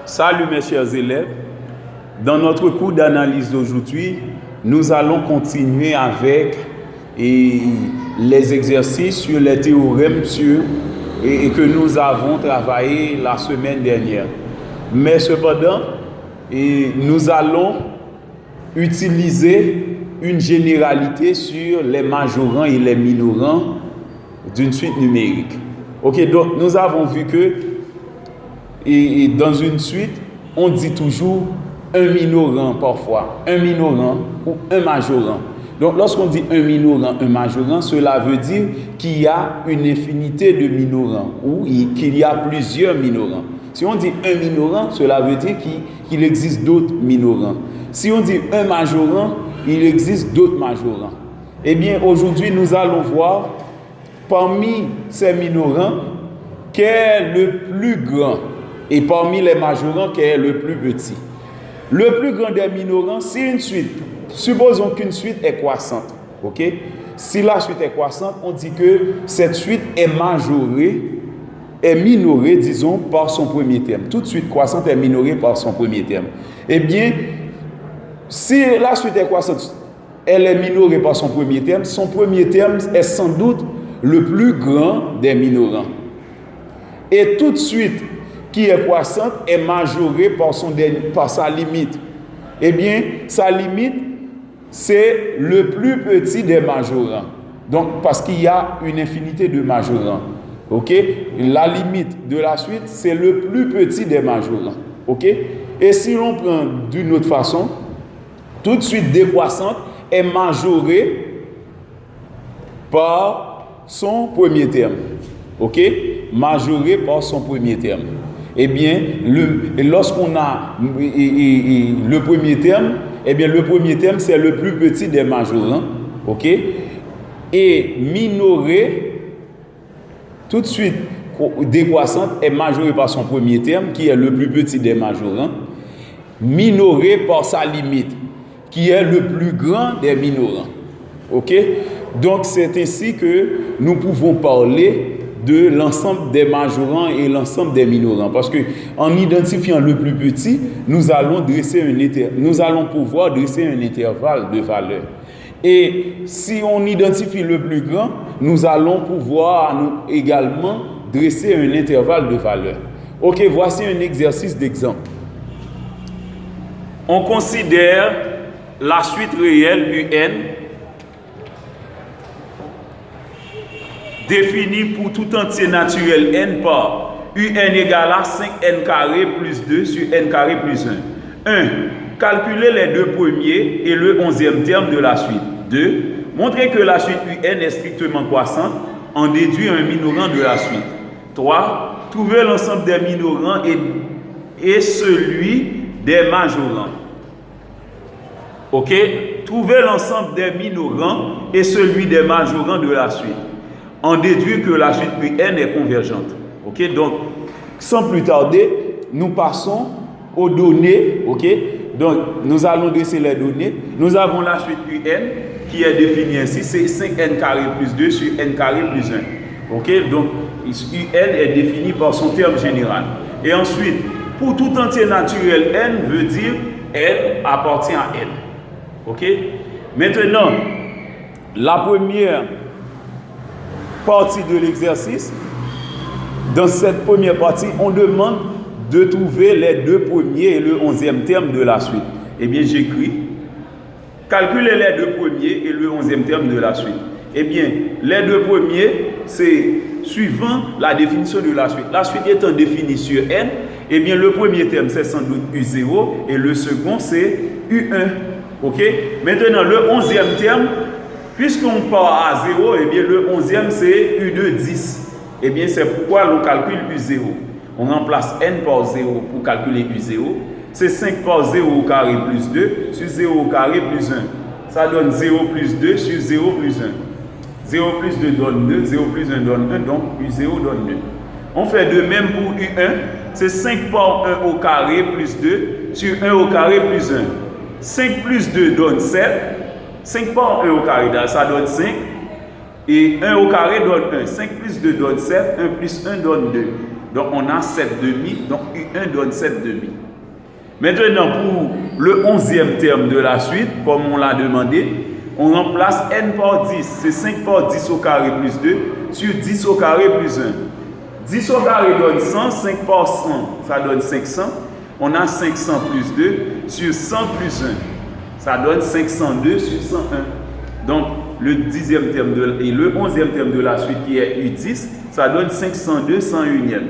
Salut mes chers élèves. Dans notre cours d'analyse d'aujourd'hui, nous allons continuer avec les exercices sur les théorèmes que nous avons travaillé la semaine dernière. Mais cependant, nous allons utiliser une généralité sur les majorants et les minorants d'une suite numérique. Ok, donc nous avons vu que dans une suite, on dit toujours un minorant parfois, un minorant ou un majorant. Donc lorsqu'on dit un minorant, un majorant, cela veut dire qu'il y a une infinité de minorants ou qu'il y a plusieurs minorants. Si on dit un minorant, cela veut dire qu'il existe d'autres minorants. Si on dit un majorant, il existe d'autres majorants. Eh bien, aujourd'hui, nous allons voir parmi ces minorants quel est le plus grand et parmi les majorants quel est le plus petit. Le plus grand des minorants, si une suite, supposons qu'une suite est croissante, ok? Si la suite est croissante, on dit que cette suite est minorée, disons, par son premier terme. Toute suite croissante est minorée par son premier terme. Eh bien, si la suite est croissante, elle est minorée par son premier terme est sans doute le plus grand des minorants. Et toute suite qui est croissante est majorée par sa limite. Eh bien, sa limite, c'est le plus petit des majorants. Donc, parce qu'il y a une infinité de majorants. Ok? La limite de la suite, c'est le plus petit des majorants. Ok? Et si l'on prend d'une autre façon, toute suite décroissante est majorée par son premier terme. Ok? Majorée par son premier terme. Eh bien, lorsqu'on a le premier terme, eh bien, le premier terme, c'est le plus petit des majorants. Ok? Et minorée, tout de suite décroissante, est majorée par son premier terme, qui est le plus petit des majorants. Minorée par sa limite, qui est le plus grand des minorants. Ok? Donc, c'est ainsi que nous pouvons parler de l'ensemble des majorants et l'ensemble des minorants. Parce que en identifiant le plus petit, nous allons pouvoir dresser un intervalle de valeur. Et si on identifie le plus grand, nous allons pouvoir également dresser un intervalle de valeur. Ok, voici un exercice d'exemple. On considère la suite réelle UN définie pour tout entier naturel n par UN égale à 5n carré plus 2 sur n carré plus 1. 1. Calculer les deux premiers et le 11e terme de la suite. 2. Montrer que la suite UN est strictement croissante en déduit un minorant de la suite. 3. Trouver l'ensemble des minorants et celui des majorants. Ok? Trouver l'ensemble des minorants et celui des majorants de la suite. On déduit que la suite UN est convergente. Ok, donc sans plus tarder, nous passons aux données. Ok, donc nous allons dresser les données. Nous avons la suite UN qui est définie ainsi, c'est 5n carré plus 2 sur n carré plus 1. Ok, donc UN est définie par son terme général. Et ensuite, pour tout entier naturel n veut dire n appartient à n. Ok, maintenant la première partie de l'exercice, dans cette première partie, on demande de trouver les deux premiers et le 11e terme de la suite. Eh bien, j'écris, calculer les deux premiers et le 11e terme de la suite. Eh bien, les deux premiers, c'est suivant la définition de la suite. La suite étant définie sur n, eh bien, le premier terme, c'est sans doute U0 et le second, c'est U1. Ok? Maintenant, le 11e terme, puisqu'on part à 0, eh bien le 11e c'est U2 10. Eh bien c'est pourquoi l'on calcule U0. On remplace n par 0 pour calculer U0. C'est 5 par 0 au carré plus 2 sur 0 au carré plus 1. Ça donne 0 plus 2 sur 0 plus 1. 0 plus 2 donne 2, 0 plus 1 donne 1, donc U0 donne 2. On fait de même pour U1. C'est 5 par 1 au carré plus 2 sur 1 au carré plus 1. 5 plus 2 donne 7. 5 par 1 au carré, ça donne 5. Et 1 au carré donne 1. 5 plus 2 donne 7. 1 plus 1 donne 2. Donc on a 7 demi, donc U1 donne 7 demi. Maintenant, pour le 11e terme de la suite, comme on l'a demandé, on remplace n par 10. C'est 5 par 10 au carré plus 2 sur 10 au carré plus 1. 10 au carré donne 100, 5 par 100, ça donne 500. On a 500 plus 2 sur 100 plus 1. Ça donne 502 sur 101. Donc, le 10e terme et le 11e terme de la suite qui est U10, ça donne 502 101e.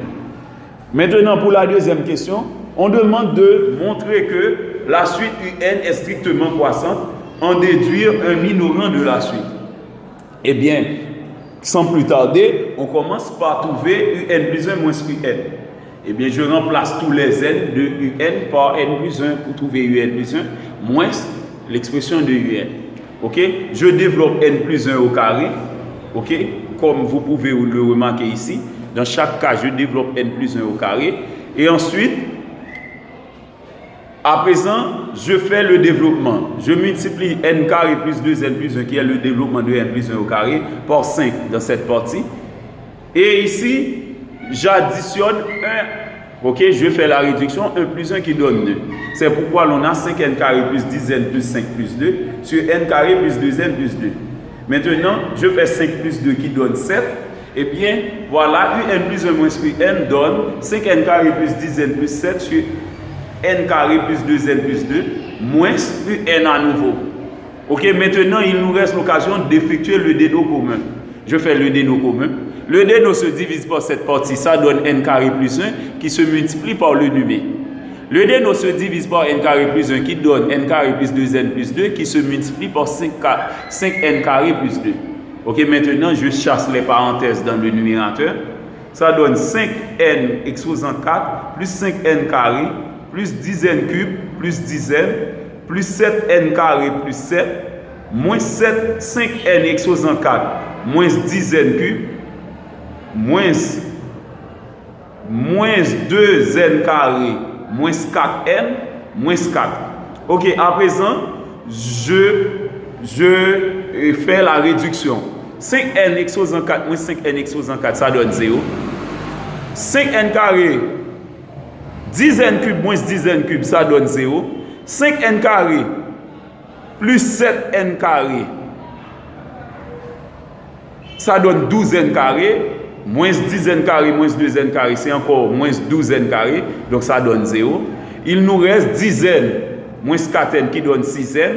Maintenant, pour la deuxième question, on demande de montrer que la suite UN est strictement croissante en déduire un minorant de la suite. Eh bien, sans plus tarder, on commence par trouver UN plus 1 moins UN. Eh bien, je remplace tous les n de UN par n plus 1 pour trouver UN plus 1 moins l'expression de UN. Ok? Je développe n plus 1 au carré. Ok? Comme vous pouvez le remarquer ici. Dans chaque cas, je développe n plus 1 au carré. Et ensuite, à présent, je fais le développement. Je multiplie n carré plus 2n plus 1, qui est le développement de n plus 1 au carré, par 5 dans cette partie. Et ici, j'additionne 1. Ok, je fais la réduction 1 plus 1 qui donne 2. C'est pourquoi l'on a 5n carré plus 10n plus 5 plus 2 sur n carré plus 2n plus 2. Maintenant, je fais 5 plus 2 qui donne 7. Eh bien, voilà, un plus 1 moins un donne 5n carré plus 10n plus 7 sur n carré plus 2n plus 2 moins un à nouveau. Ok, maintenant, il nous reste l'occasion d'effectuer le déno commun. Je fais le déno commun. Le déno se divise par cette partie, ça donne n carré plus 1 qui se multiplie par le numé. Le déno se divise par n carré plus 1 qui donne n carré plus 2n plus 2 qui se multiplie par 5n carré plus 2. Ok, maintenant je chasse les parenthèses dans le numérateur. Ça donne 5n exposant 4 plus 5n carré plus 10n cube plus 10n plus 7n carré plus 7 moins 5n exposant 4 moins 10n cube moins 2n carré moins 4n moins 4. Ok, à présent, je fais la réduction. 5n exposant 4 moins 5n exposant 4, ça donne 0. 5n carré, 10n cube moins 10n cube, ça donne 0. 5n carré plus 7n carré, ça donne 12n carré. Moins 10n carré moins 2n carré, c'est encore moins 12n carré, donc ça donne 0. Il nous reste 10n moins 4n qui donne 6n,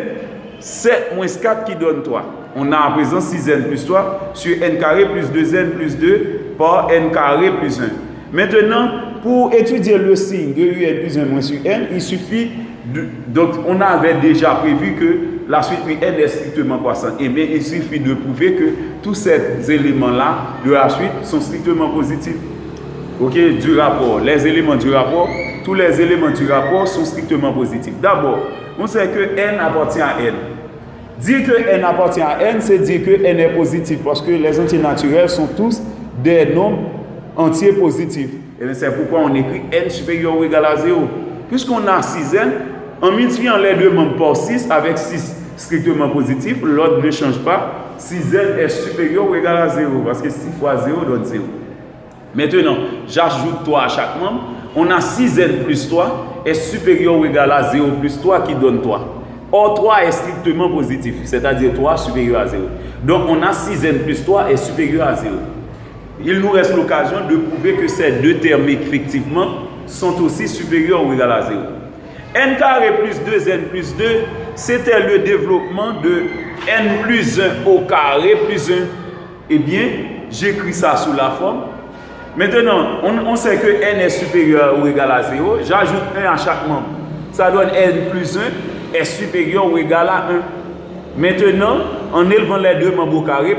7 moins 4 qui donne 3. On a à présent 6n plus 3 sur n carré plus 2n plus 2 par n carré plus 1. Maintenant, pour étudier le signe de un plus 1 moins sur n, il suffit donc on avait déjà prévu que la suite UN est strictement croissante. Eh bien, il suffit de prouver que tous ces éléments-là de la suite sont strictement positifs. Ok, du rapport. Les éléments du rapport, tous les éléments du rapport sont strictement positifs. D'abord, on sait que n appartient à n. Dire que n appartient à n, c'est dire que n est positif parce que les entiers naturels sont tous des nombres entiers positifs. Et c'est pourquoi on écrit n supérieur ou égal à 0. Puisqu'on a 6n, en multipliant les deux membres par 6 avec 6 strictement positif, l'autre ne change pas. 6n est supérieur ou égal à 0 parce que 6 fois 0 donne 0. Maintenant, j'ajoute 3 à chaque membre. On a 6n plus 3 est supérieur ou égal à 0 plus 3 qui donne 3. Or, 3 est strictement positif, c'est-à-dire 3 supérieur à 0. Donc, on a 6n plus 3 est supérieur à 0. Il nous reste l'occasion de prouver que ces deux termes, effectivement, sont aussi supérieurs ou égal à 0. n carré plus 2n plus 2, c'était le développement de n plus 1 au carré plus 1. Eh bien, j'écris ça sous la forme. Maintenant, on sait que n est supérieur ou égal à 0. J'ajoute 1 à chaque membre. Ça donne n plus 1 est supérieur ou égal à 1. Maintenant, en élevant les deux membres au carré,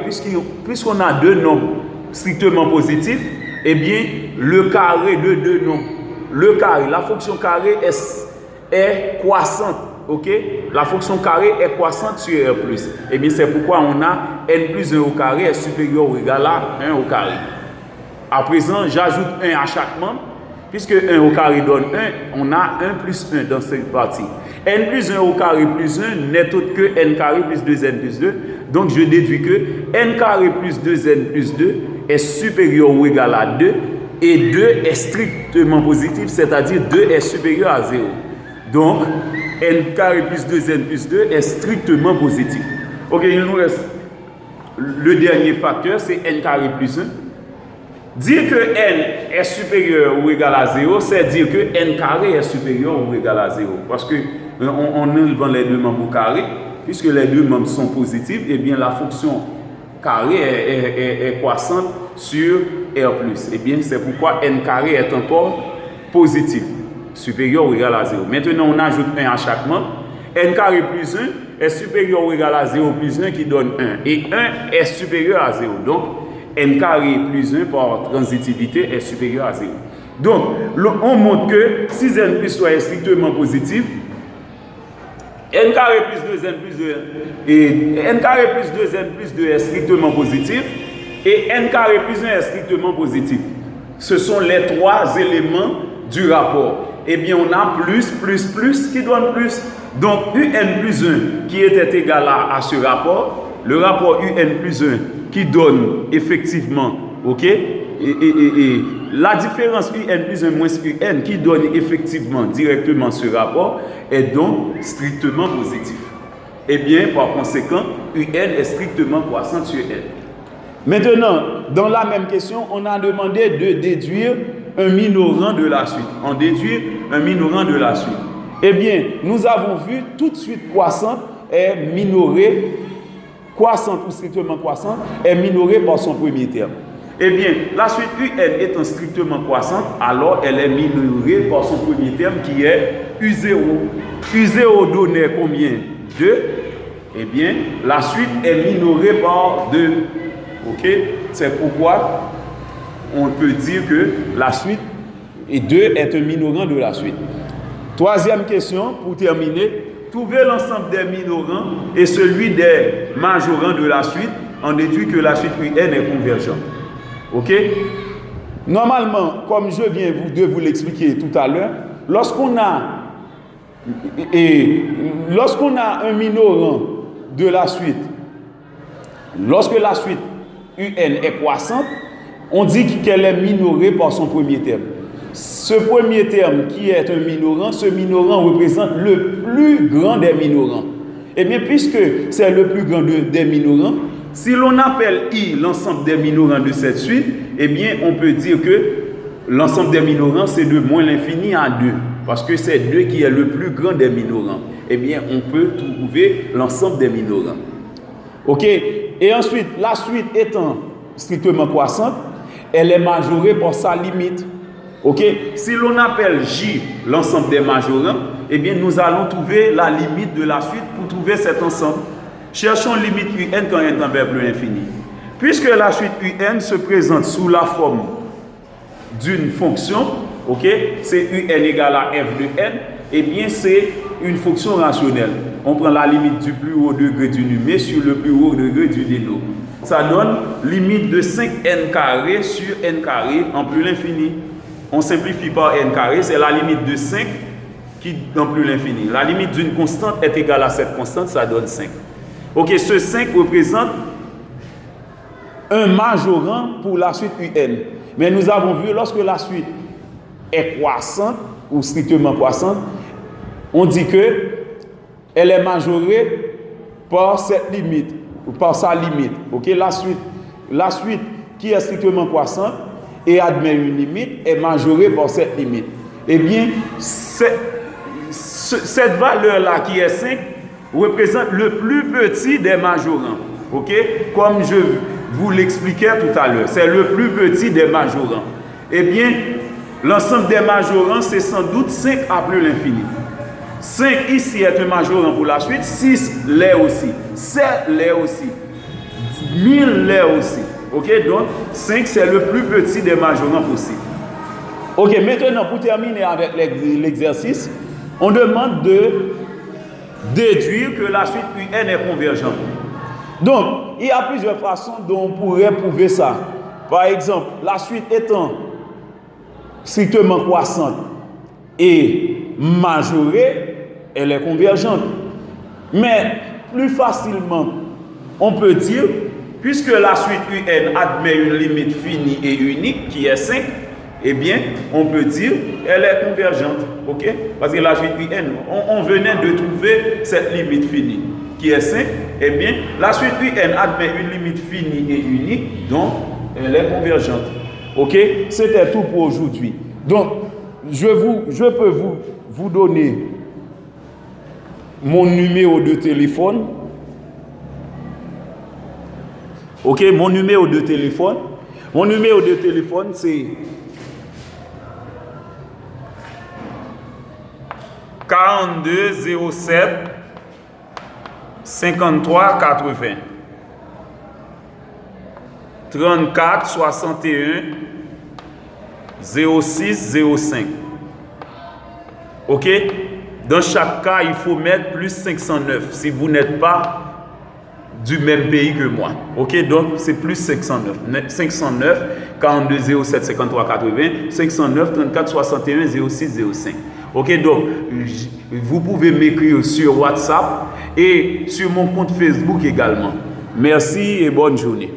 puisqu'on a deux nombres strictement positifs, eh bien, le carré de deux nombres, le carré, la fonction carré est croissante, ok? La fonction carré est croissante sur R+. Eh bien, c'est pourquoi on a n plus 1 au carré est supérieur ou égal à 1 au carré. À présent, j'ajoute 1 à chaque membre. Puisque 1 au carré donne 1, on a 1 plus 1 dans cette partie. n plus 1 au carré plus 1 n'est autre que n carré plus 2n plus 2. Donc, je déduis que n carré plus 2n plus 2 est supérieur ou égal à 2. et 2 est strictement positif, c'est-à-dire 2 est supérieur à 0. Donc, n carré plus 2n plus 2 est strictement positif. Ok, il nous reste le dernier facteur, c'est n carré plus 1. Dire que n est supérieur ou égal à 0, c'est dire que n carré est supérieur ou égal à 0. Parce que en enlevant les deux membres au carré, puisque les deux membres sont positifs, eh bien la fonction carré est croissante sur R+. Eh bien, c'est pourquoi n carré est encore positif, supérieur ou égal à 0. Maintenant, on ajoute 1 à chaque membre. N carré plus 1 est supérieur ou égal à 0 plus 1 qui donne 1. Et 1 est supérieur à 0. Donc, n carré plus 1 par transitivité est supérieur à 0. Donc, on montre que si n plus 3 est strictement positif, n carré plus 2n plus 2 et n carré plus 2n plus 2 est strictement positif et n carré plus 1 est strictement positif. Ce sont les 3 éléments du rapport. Eh bien, on a plus qui donne plus. Donc, un plus 1 qui était égal à ce rapport, le rapport un plus 1 qui donne effectivement, ok, et la différence un plus 1 moins un qui donne effectivement directement ce rapport est donc strictement positif. Eh bien, par conséquent, un est strictement croissant sur n. Maintenant, dans la même question, on a demandé de déduire un minorant de la suite. On déduit un minorant de la suite. Eh bien, nous avons vu toute suite croissante est minorée, croissante ou strictement croissante, est minorée par son premier terme. Eh bien, la suite UN étant strictement croissante, alors elle est minorée par son premier terme qui est U0. U0 donnait combien? 2. Eh bien, la suite est minorée par 2. Ok? C'est pourquoi on peut dire que la suite et 2 est un minorant de la suite. Troisième question, pour terminer, trouver l'ensemble des minorants et celui des majorants de la suite, on déduit que la suite UN est convergente. Ok? Normalement, comme je viens de vous l'expliquer tout à l'heure, lorsqu'on a un minorant de la suite, lorsque la suite UN est croissante, on dit qu'elle est minorée par son premier terme. Ce premier terme qui est un minorant, ce minorant représente le plus grand des minorants. Et bien, puisque c'est le plus grand des minorants, si l'on appelle I l'ensemble des minorants de cette suite, eh bien, on peut dire que l'ensemble des minorants, c'est de moins l'infini à 2. Parce que c'est 2 qui est le plus grand des minorants. Eh bien, on peut trouver l'ensemble des minorants. OK? Et ensuite, la suite étant strictement croissante, elle est majorée par sa limite. Ok? Si l'on appelle J l'ensemble des majorants, eh bien nous allons trouver la limite de la suite pour trouver cet ensemble. Cherchons limite UN quand n tend vers plus l'infini. Puisque la suite UN se présente sous la forme d'une fonction, ok? C'est UN égale à f de n, eh bien c'est une fonction rationnelle. On prend la limite du plus haut degré du numé sur le plus haut degré du dénom. Ça donne limite de 5n carré sur n carré en plus l'infini. On simplifie par n carré, c'est la limite de 5 qui dans plus l'infini. La limite d'une constante est égale à cette constante, ça donne 5. Ok, ce 5 représente un majorant pour la suite UN. Mais nous avons vu, lorsque la suite est croissante ou strictement croissante, on dit que elle est majorée par cette limite, ou par sa limite. Ok, la suite qui est strictement croissante et admet une limite est majorée par cette limite. Eh bien, cette valeur-là qui est 5 représente le plus petit des majorants. Ok? Comme je vous l'expliquais tout à l'heure, c'est le plus petit des majorants. Eh bien, l'ensemble des majorants, c'est sans doute 5 à plus l'infini. 5 ici est un majorant pour la suite, 6 l'est aussi, 7 l'est aussi, 1000 l'est aussi. Ok, donc 5 c'est le plus petit des majorants possibles. Ok, maintenant pour terminer avec l'exercice, on demande de déduire que la suite UN est convergente. Donc, il y a plusieurs façons dont on pourrait prouver ça. Par exemple, la suite étant strictement croissante et majorée, elle est convergente. Mais plus facilement, on peut dire, puisque la suite UN admet une limite finie et unique qui est 5, eh bien, on peut dire elle est convergente. Ok? Parce que la suite UN, on venait de trouver cette limite finie qui est 5. Eh bien, la suite UN admet une limite finie et unique, donc elle est convergente. Ok? C'était tout pour aujourd'hui. Donc, je peux vous donner mon numéro de téléphone. Ok? Mon numéro de téléphone. Mon numéro de téléphone, c'est 42 07 53 80 34 61 06 05. Ok? Dans chaque cas, il faut mettre plus 509 si vous n'êtes pas du même pays que moi. Ok? Donc, c'est plus 509. 509 42 07 53 80 509 34 61 06 05. Ok? Donc, vous pouvez m'écrire sur WhatsApp et sur mon compte Facebook également. Merci et bonne journée.